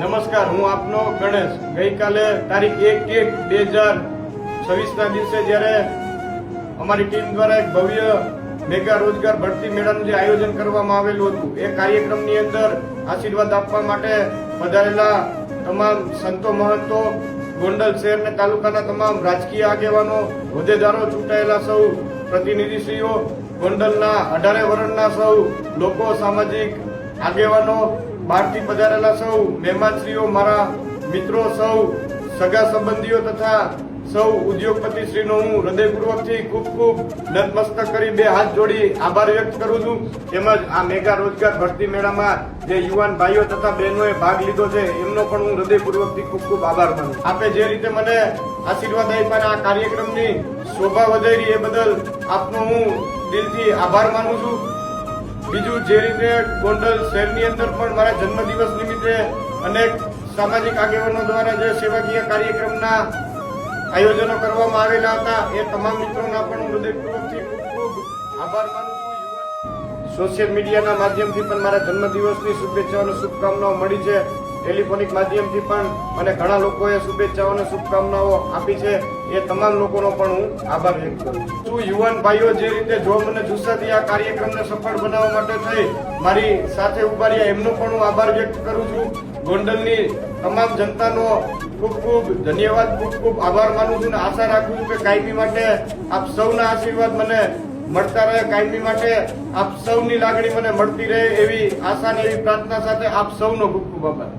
નમસ્કાર, હું આપનો ગણેશ. ગઈકાલે તારીખ 1/1/2026 દિવસે જ્યારે અમારી ટીમ દ્વારા એક ભવ્ય મેગા રોજગાર ભરતી મેળાનું જે આયોજન કરવામાં આવેલું હતું, એ કાર્યક્રમની અંદર આશીર્વાદ આપવા માટે પધારેલા તમામ સંતો મહંતો, ગોંડલ શહેર અને તાલુકાના તમામ રાજકીય આગેવાનો, હોદ્દેદારો, ચૂંટાયેલા સૌ પ્રતિનિધિશ્રીઓ, ગોંડલના 18 વરણના સૌ લોકો, સામાજિક આગેવાનો, બહારથી પધારેલા સૌ મહેમાનશ્રીઓ, મારા મિત્રો, સૌ સગા સંબંધીઓ તથા સૌ ઉદ્યોગપતિશ્રીનો હું હૃદયપૂર્વકથી ખૂબ ખૂબ નતમસ્તક કરી બે હાથ જોડી આભાર વ્યક્ત કરું છું. તેમજ આ મેગા રોજગાર ભરતી મેળામાં જે યુવાન ભાઈઓ તથા બહેનોએ ભાગ લીધો છે એમનો પણ હું હૃદયપૂર્વકથી ખૂબ ખૂબ આભાર માનું. આપે જે રીતે મને આશીર્વાદ આપ્યા આ કાર્યક્રમની શોભા વધારી એ બદલ આપનો હું દિલથી આભાર માનું છું. બીજું, જે રીતે ગોંડલ શહેરની અંદર પણ મારા જન્મદિવસ નિમિત્તે અનેક સામાજિક આગેવાનો દ્વારા જે સેવાકીય કાર્યક્રમના આયોજનો કરવામાં આવેલા હતા, એ તમામ મિત્રોના પણ હું હૃદયપૂર્વકથી ખૂબ ખૂબ આભાર માનું છું. સોશિયલ મીડિયાના માધ્યમથી પણ મારા જન્મદિવસની શુભેચ્છાઓ અને શુભકામનાઓ મળી છે. ટેલિફોનિક માધ્યમથી પણ મને ઘણા લોકોએ શુભેચ્છાઓ અને શુભકામનાઓ આપી છે. એ તમામ લોકોનો પણ હું આભાર વ્યક્ત કરું છું. યુવાન ભાઈઓ જે રીતે જોમ અને જુસ્સાથી આ કાર્યક્રમને સફળ બનાવવા માટે થઈ મારી સાથે ઉભા રહ્યા, એમનો પણ હું આભાર વ્યક્ત કરું છું. ગોંડલની તમામ જનતાનો ખૂબ ખૂબ ધન્યવાદ, ખૂબ ખૂબ આભાર માનું છું અને આશા રાખું છું કે કાયમી માટે આપ સૌના આશીર્વાદ મને મળતા રહે, કાયમી માટે આપ સૌની લાગણી મને મળતી રહે, એવી આશા અને એવી પ્રાર્થના સાથે આપ સૌનો ખૂબ ખૂબ આભાર.